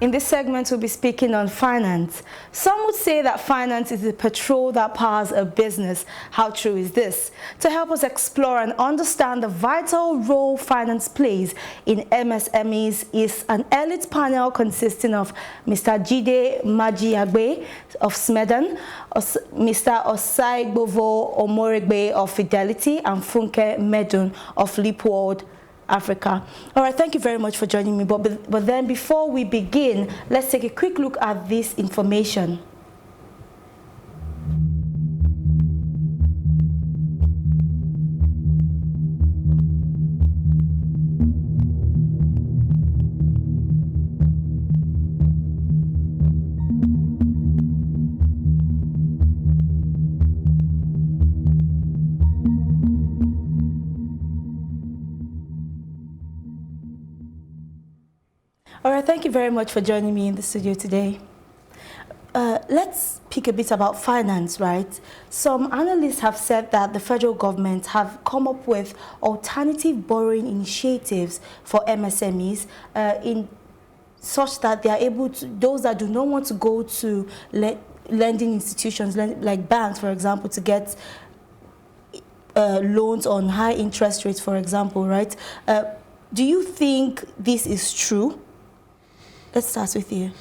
In this segment, we'll be speaking on finance. Some would say that finance is the petrol that powers a business. How true is this? To help us explore and understand the vital role finance plays in MSMEs is an elite panel consisting of Mr. Jide Majiagbe of Smedan, Mr. Osai Bovo Omoregbe of Fidelity, and Funke Medun of LeapWorld Africa. All right, thank you very much for joining me. But then before we begin, let's take a quick look at this information. All right, thank you very much for joining me in the studio today. Let's speak a bit about finance, right? Some analysts have said that the federal government have come up with alternative borrowing initiatives for MSMEs in such that they are able to, those that do not want to go to lending institutions like banks, for example, to get loans on high interest rates, for example, right? Do you think this is true? Let's start with you.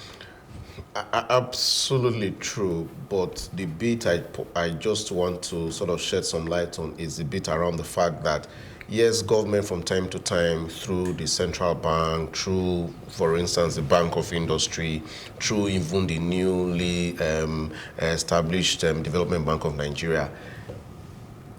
Absolutely true, but the bit I just want to sort of shed some light on is the bit around the fact that, yes, government from time to time, through the central bank, through, for instance, the Bank of Industry, through even the newly established Development Bank of Nigeria,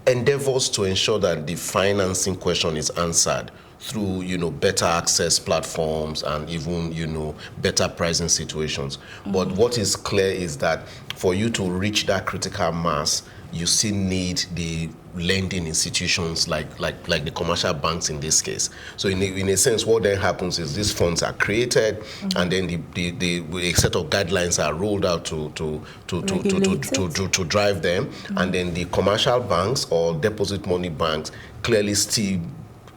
endeavors to ensure that the financing question is answered through, you know, better access platforms and even, you know, better pricing situations. But what is clear is that for you to reach that critical mass, you still need the lending institutions like the commercial banks in this case. So in a sense, what then happens is these funds are created, and then a set of guidelines are rolled out to drive them, and then the commercial banks or deposit money banks clearly still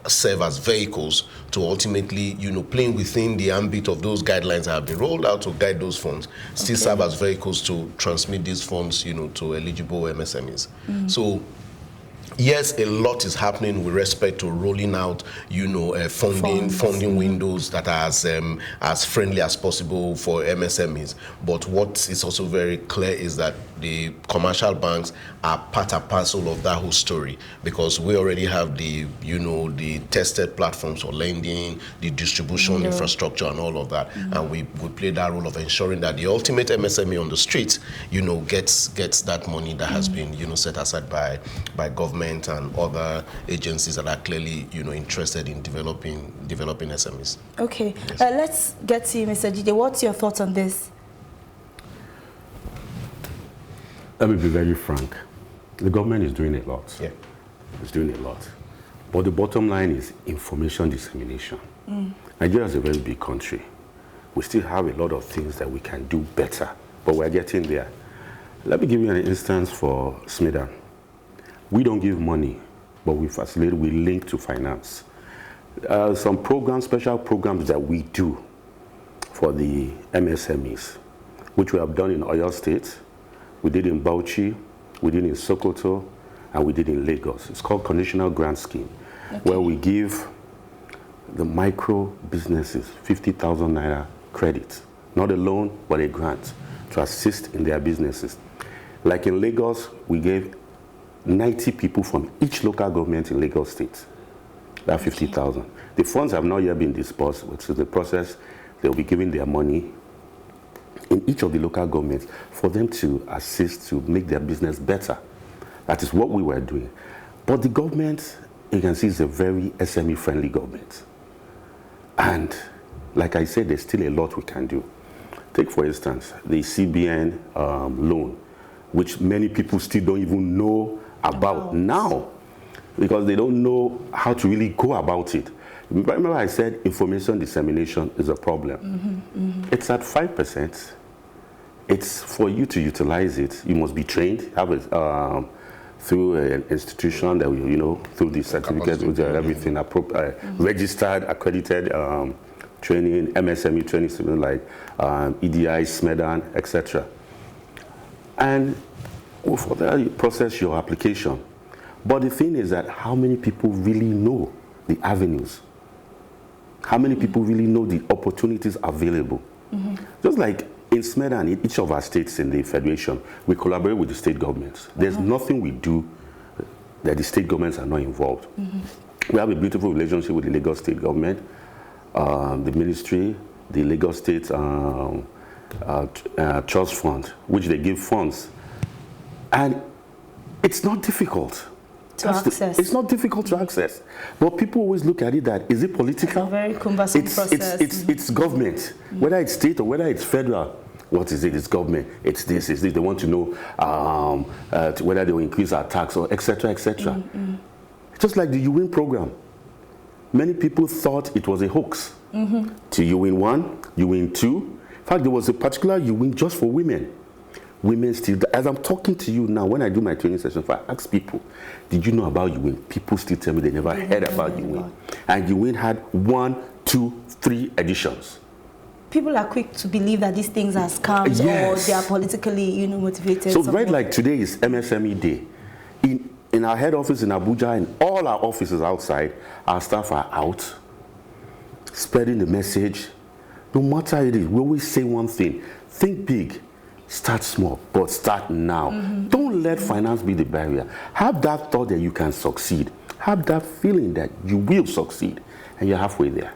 serve as vehicles to ultimately, you know, playing within the ambit of those guidelines that have been rolled out to guide those funds, still serve as vehicles to transmit these funds, you know, to eligible MSMEs. So yes, a lot is happening with respect to rolling out, you know, funding windows that are as friendly as possible for MSMEs. But what is also very clear is that the commercial banks are part and parcel of that whole story, because we already have the, you know, the tested platforms for lending, the distribution infrastructure and all of that. And we play that role of ensuring that the ultimate MSME on the street, you know, gets that money that has been, you know, set aside by government and other agencies that are clearly, you know, interested in developing SMEs. Okay, yes. Let's get to you, Mr. Jide. What's your thoughts on this? Let me be very frank. The government is doing a lot. Yeah. It's doing a lot. But the bottom line is information dissemination. Nigeria is a very big country. We still have a lot of things that we can do better, but we're getting there. Let me give you an instance for Smedan. We don't give money, but we facilitate, we link to finance. Some programs, special programs that we do for the MSMEs, which we have done in Oyo State, we did in Bauchi, we did in Sokoto, and we did in Lagos. It's called Conditional Grant Scheme, where we give the micro businesses 50,000 naira credit, not a loan, but a grant to assist in their businesses. Like in Lagos, we gave 90 people from each local government in Lagos State, that 50,000. The funds have not yet been disbursed, which is the process. They'll be giving their money in each of the local governments for them to assist to make their business better. That is what we were doing. But the government, you can see, is a very SME-friendly government. And like I said, there's still a lot we can do. Take, for instance, the CBN loan, which many people still don't even know about now, because they don't know how to really go about it. Remember I said information dissemination is a problem. It's at 5%. It's for you to utilize it. You must be trained, have it through an institution that will, you know, through the certificate with everything registered, accredited training, MSME training, something like EDI, SMEDAN, etc. And for that, you process your application. But the thing is that how many people really know the avenues? How many people really know the opportunities available? Just like in SMEDAN, in each of our states in the Federation, we collaborate with the state governments. There's nothing we do that the state governments are not involved. We have a beautiful relationship with the Lagos state government, the ministry, the Lagos state trust fund, which they give funds. And it's not difficult to access. It's not difficult to access. But people always look at it that, is it political? It's a very cumbersome process. It's government, whether it's state or whether it's federal. What is it? It's government. It's this. They want to know whether they will increase our tax or etc. etc. Just like the You Win program. Many people thought it was a hoax. To You Win 1, You Win 2. In fact, there was a particular You Win just for women. Women still, as I'm talking to you now, when I do my training session, if I ask people, did you know about You Win? People still tell me they never heard about You Win. And You Win had 1, 2, 3 editions. People are quick to believe that these things are scams or they are politically, motivated. So right like today is MSME Day. In our head office in Abuja and all our offices outside, our staff are out, spreading the message. No matter it is, we always say one thing, think big. Start small, but start now. Don't let finance be the barrier. Have that thought that you can succeed. Have that feeling that you will succeed, and you're halfway there.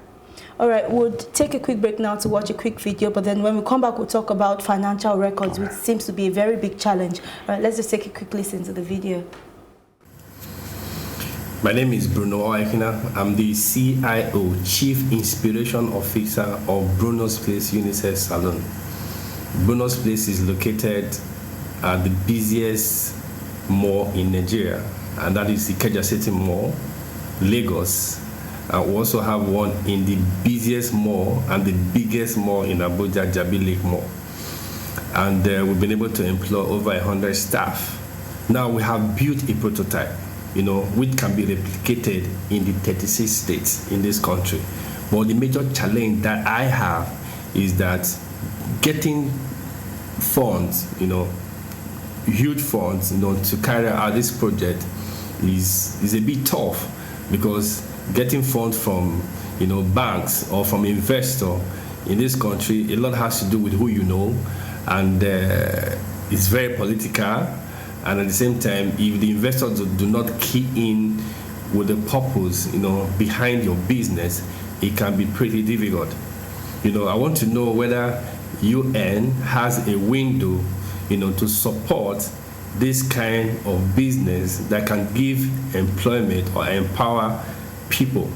All right, we'll take a quick break now to watch a quick video, but then when we come back, we'll talk about financial records, which seems to be a very big challenge. All right, let's just take a quick listen to the video. My name is Bruno Oekina. I'm the CIO, Chief Inspiration Officer of Bruno's Place Unisex Salon. Bruno's Place is located at the busiest mall in Nigeria, and that is the Ikeja City Mall, Lagos. We also have one in the busiest mall and the biggest mall in Abuja, Jabi Lake Mall. And we've been able to employ over 100 staff. Now we have built a prototype, which can be replicated in the 36 states in this country. But the major challenge that I have is that getting funds, huge funds, to carry out this project is a bit tough, because getting funds from, banks or from investor in this country, a lot has to do with who you know, and it's very political. And at the same time, if the investors do not key in with the purpose, behind your business, it can be pretty difficult. I want to know whether UN has a window, to support this kind of business that can give employment or empower people.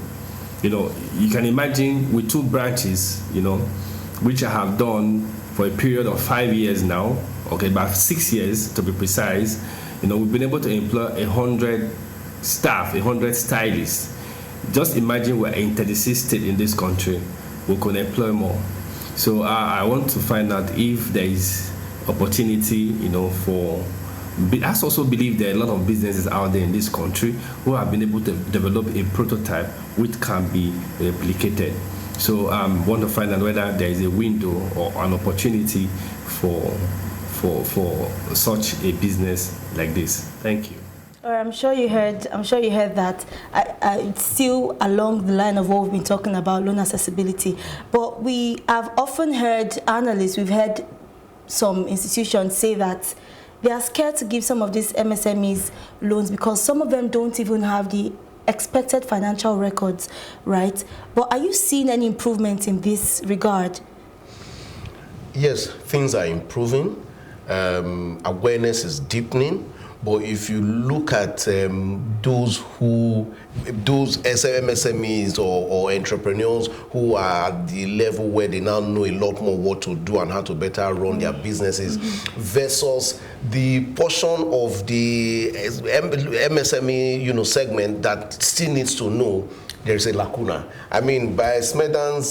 You can imagine with 2 branches, which I have done for a period of 5 years now, okay, about 6 years to be precise, we've been able to employ 100 staff, 100 stylists. Just imagine we're in 36 states in this country, we could employ more. So I want to find out if there is opportunity, for. I also believe there are a lot of businesses out there in this country who have been able to develop a prototype which can be replicated. So I want to find out whether there is a window or an opportunity for such a business like this. Thank you. I'm sure you heard that. It's still along the line of what we've been talking about, loan accessibility. But we have often heard analysts, we've heard some institutions say that they are scared to give some of these MSMEs loans because some of them don't even have the expected financial records, right? But are you seeing any improvement in this regard? Yes, things are improving. Awareness is deepening. But if you look at those MSMEs or entrepreneurs who are at the level where they now know a lot more what to do and how to better run their businesses versus the portion of the MSME segment that still needs to know there is a lacuna. I mean, by Smedan's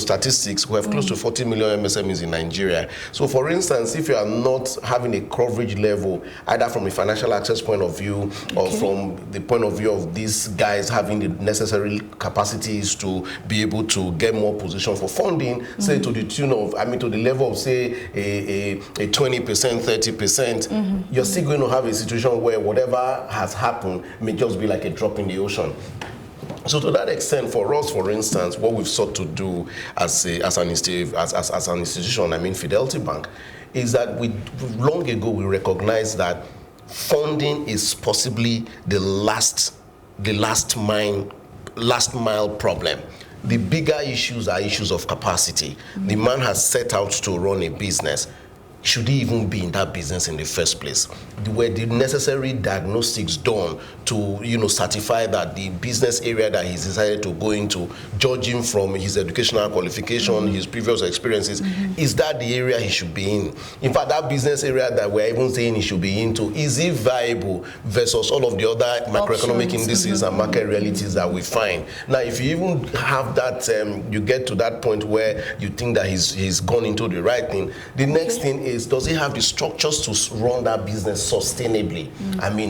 statistics, we have close to 40 million MSMEs in Nigeria. So, for instance, if you are not having a coverage level, either from a financial access point of view or from the point of view of these guys having the necessary capacities to be able to get more position for funding, say to the tune of, to the level of, say, a 20%, 30%, you're still going to have a situation where whatever has happened may just be like a drop in the ocean. So to that extent, for us, for instance, what we've sought to do as an institution, Fidelity Bank, is that long ago we recognized that funding is possibly the last mile problem. The bigger issues are issues of capacity. The man has set out to run a business. Should he even be in that business in the first place? Were the necessary diagnostics done to, certify that the business area that he's decided to go into, judging from his educational qualification, his previous experiences, is that the area he should be in? In fact, that business area that we're even saying he should be into, is it viable versus all of the other macroeconomic indices and market realities that we find? Now, if you even have that, you get to that point where you think that he's gone into the right thing, the next thing is, does he have the structures to run that business sustainably?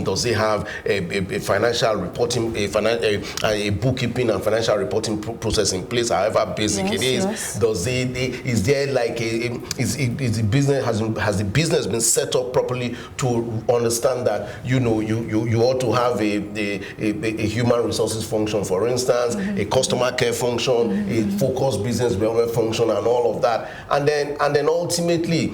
Does he have a financial reporting, a bookkeeping and financial reporting process in place, however basic it is? Yes. Is there like has the business been set up properly to understand that you ought to have a human resources function, for instance, a customer care function, a focused business development function, and all of that, and then ultimately,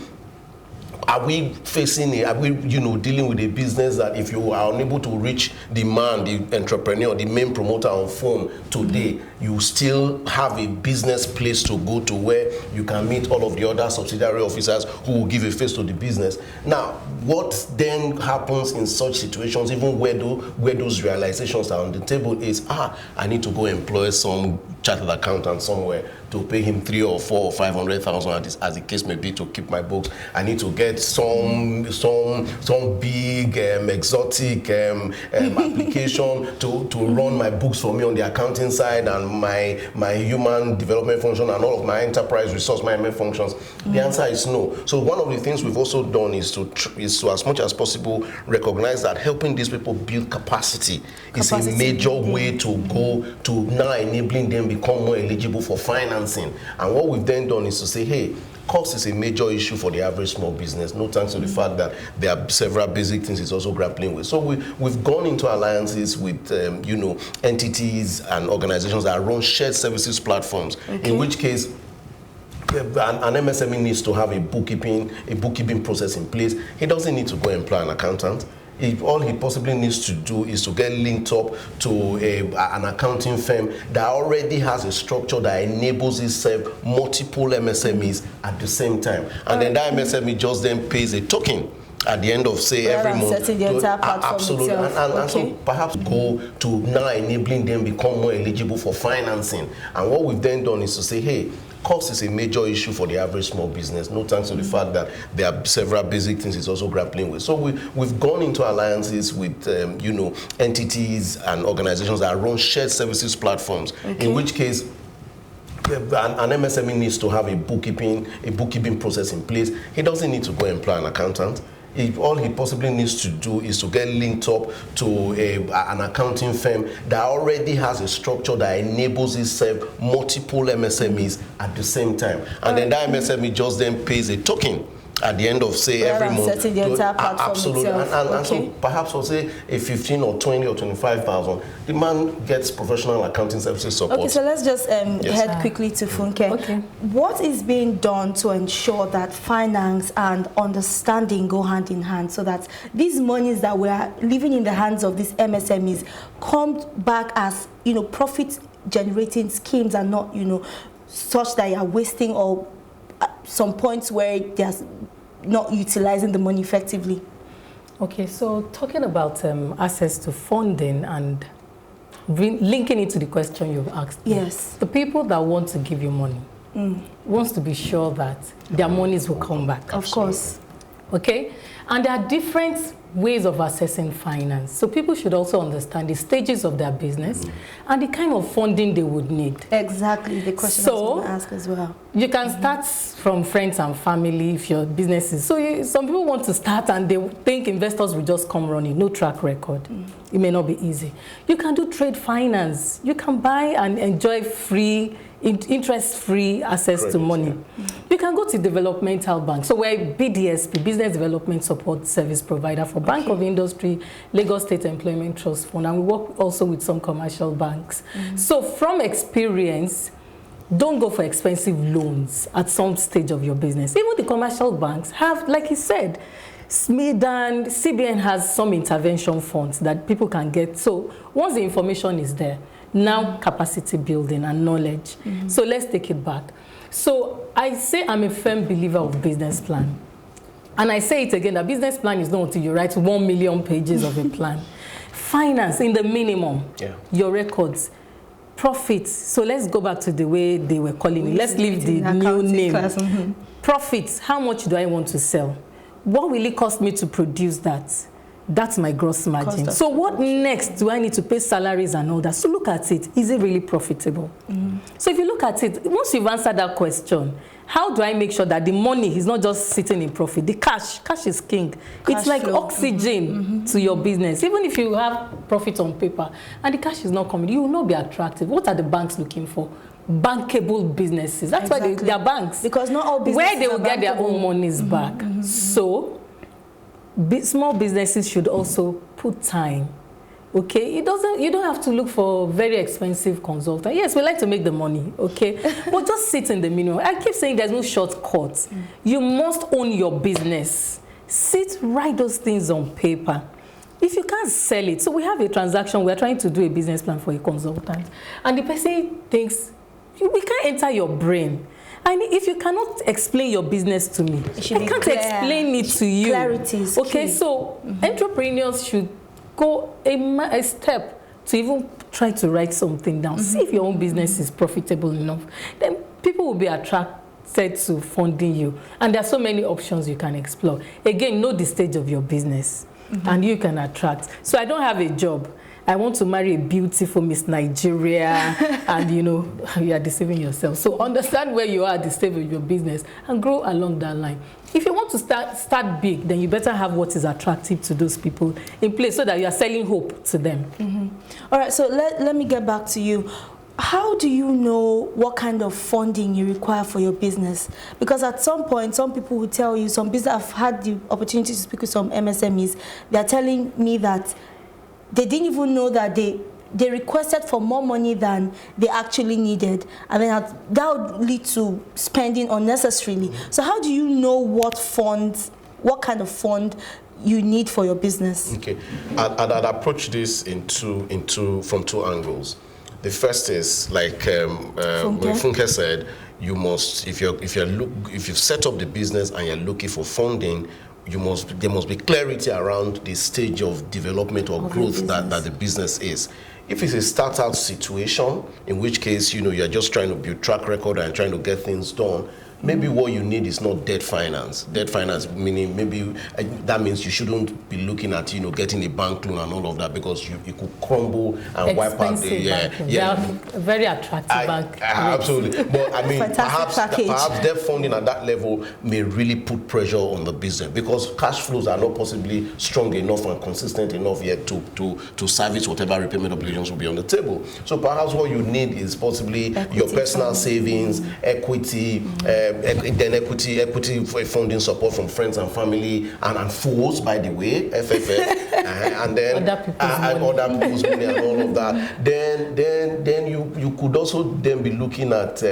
are we dealing with a business that if you are unable to reach the man, the entrepreneur, the main promoter on phone today, you still have a business place to go to where you can meet all of the other subsidiary officers who will give a face to the business? Now, what then happens in such situations, even where those realizations are on the table, is, I need to go employ some chartered accountant somewhere to pay him 300,000 or 400,000 or 500,000, as the case may be, to keep my books. I need to get some big exotic application to run my books for me on the accounting side and my human development function and all of my enterprise resource management functions. The answer is no. So one of the things we've also done is to as much as possible recognize that helping these people build capacity is a major way to go to now enabling them become more eligible for financing. And what we've then done is to say, hey, cost is a major issue for the average small business, no thanks to the fact that there are several basic things it's also grappling with. So we've gone into alliances with entities and organizations that run shared services platforms, in which case an MSME needs to have a bookkeeping process in place. He doesn't need to go employ an accountant. All he possibly needs to do is to get linked up to an accounting firm that already has a structure that enables itself multiple MSMEs at the same time. And then that MSME just then pays a token at the end of, say, every month. Absolutely. And so perhaps go to now enabling them become more eligible for financing. And what we've then done is to say, hey, cost is a major issue for the average small business, no thanks to the fact that there are several basic things it's also grappling with. So we've gone into alliances with entities and organizations that run shared services platforms, in which case an MSME needs to have a bookkeeping process in place. He doesn't need to go employ an accountant. All he possibly needs to do is to get linked up to an accounting firm that already has a structure that enables itself multiple MSMEs at the same time. And then that MSME just then pays a token at the end of, say, every month. Absolutely. And so perhaps we'll say a 15 or 20 or 25,000, the man gets professional accounting services support. Okay, so let's just head quickly to Funke. What is being done to ensure that finance and understanding go hand in hand, so that these monies that we are leaving in the hands of these MSMEs come back as, profit generating schemes and not, such that you are wasting or some points where there's not utilizing the money effectively? Okay, so talking about access to funding and linking it to the question you've asked. Yes. The people that want to give you money wants to be sure that their monies will come back. Of course. Okay? And there are different ways of assessing finance. So people should also understand the stages of their business and the kind of funding they would need. Exactly, the question I was going to ask as well. You can start from friends and family if your business is. So some people want to start and they think investors will just come running, no track record. It may not be easy. You can do trade finance. You can buy and enjoy free, interest-free access to money. You can go to developmental banks. So we're a BDSP, Business Development Support Service Provider for Bank of Industry, Lagos State Employment Trust Fund, and we work also with some commercial banks. So from experience, don't go for expensive loans at some stage of your business. Even the commercial banks have, like he said, SMED and CBN has some intervention funds that people can get. So once the information is there, now capacity building and knowledge. So let's take it back. So I say I'm a firm believer of business plan. And I say it again, that business plan is not until you write 1 million pages of a plan. Finance, in the minimum, your records, profits. So let's go back to the way they were calling it. Let's leave the new name. Profits, how much do I want to sell? What will it cost me to produce that? That's my gross margin. So what next do I need to pay salaries and all that? So look at it. Is it really profitable? So if you look at it, once you've answered that question, how do I make sure that the money is not just sitting in profit? The cash is king. It's like oxygen to your business. Even if you have profit on paper and the cash is not coming, you will not be attractive. What are the banks looking for? Bankable businesses. That's why they are banks. Because not all businesses where they will get their own monies back. So small businesses should also put time. Okay, you don't have to look for very expensive consultant. Yes, we like to make the money, okay? But just sit in the minimum. I keep saying there's no shortcut. You must own your business. Sit, write those things on paper. If you can't sell it, so we have a transaction, we're trying to do a business plan for a consultant, and the person thinks, we can't enter your brain. And if you cannot explain your business to me, I can't explain it to you. Clarity is okay, key. so entrepreneurs should go a step to even try to write something down. See if your own business is profitable enough. Then people will be attracted to funding you. And there are so many options you can explore. Again, know the stage of your business and you can attract. So I don't have a job. I want to marry a beautiful Miss Nigeria, and you are deceiving yourself. So understand where you are at the stage of your business and grow along that line. If you want to start big, then you better have what is attractive to those people in place so that you are selling hope to them. All right, so let me get back to you. How do you know what kind of funding you require for your business? Because at some point, some people will tell you, some business, I've had the opportunity to speak with some MSMEs, they're telling me that they didn't even know that they requested for more money than they actually needed. I mean, that would lead to spending unnecessarily. So how do you know what kind of fund you need for your business? Okay, I'd approach this from two angles. The first is, like Funke said, you must, if you've set up the business and you're looking for funding, there must be clarity around the stage of development or growth that the business is. If it's a start-out situation, in which case you're just trying to build track record and trying to get things done, maybe what you need is not debt finance. Debt finance meaning maybe that means you shouldn't be looking at getting a bank loan and all of that, because you could crumble and wipe out the They are very attractive bank. Absolutely, but I mean perhaps debt funding at that level may really put pressure on the business, because cash flows are not possibly strong enough and consistent enough yet to service whatever repayment obligations will be on the table. So perhaps what you need is possibly your personal savings, equity. Then equity funding support from friends and family and fools, by the way, FFF, and then other people's money and all of that. Then you could also then be looking at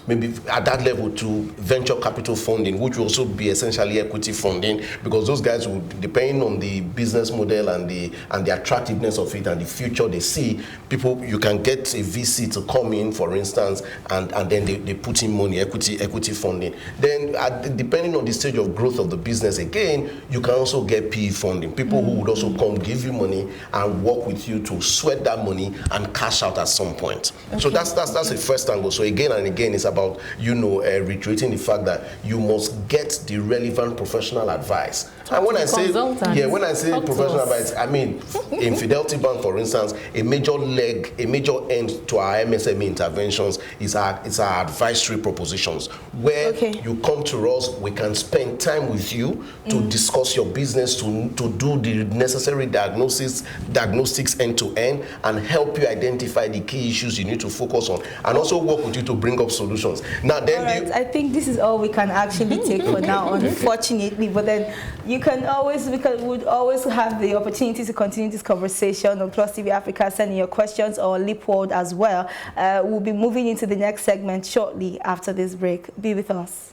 maybe at that level to venture capital funding, which will also be essentially equity funding, because those guys will, depending on the business model and the attractiveness of it and the future they see, you can get a VC to come in, for instance, and then they put in money, equity funding. Then depending on the stage of growth of the business, again, you can also get PE funding. People who would also come give you money and work with you to sweat that money and cash out at some point. Okay. So that's the first angle. So again and again, it's about, reiterating the fact that you must get the relevant professional advice. And when I say professional advice, I mean in Fidelity Bank, for instance, a major end to our MSME interventions is our advisory propositions, where you come to us, we can spend time with you to discuss your business, to do the necessary diagnostics end to end, and help you identify the key issues you need to focus on, and also work with you to bring up solutions. Now, then I think this is all we can actually take for now, unfortunately. But then we would always have the opportunity to continue this conversation on Plus TV Africa. Sending your questions or LeapWorld as well. We'll be moving into the next segment shortly after this break. Be with us.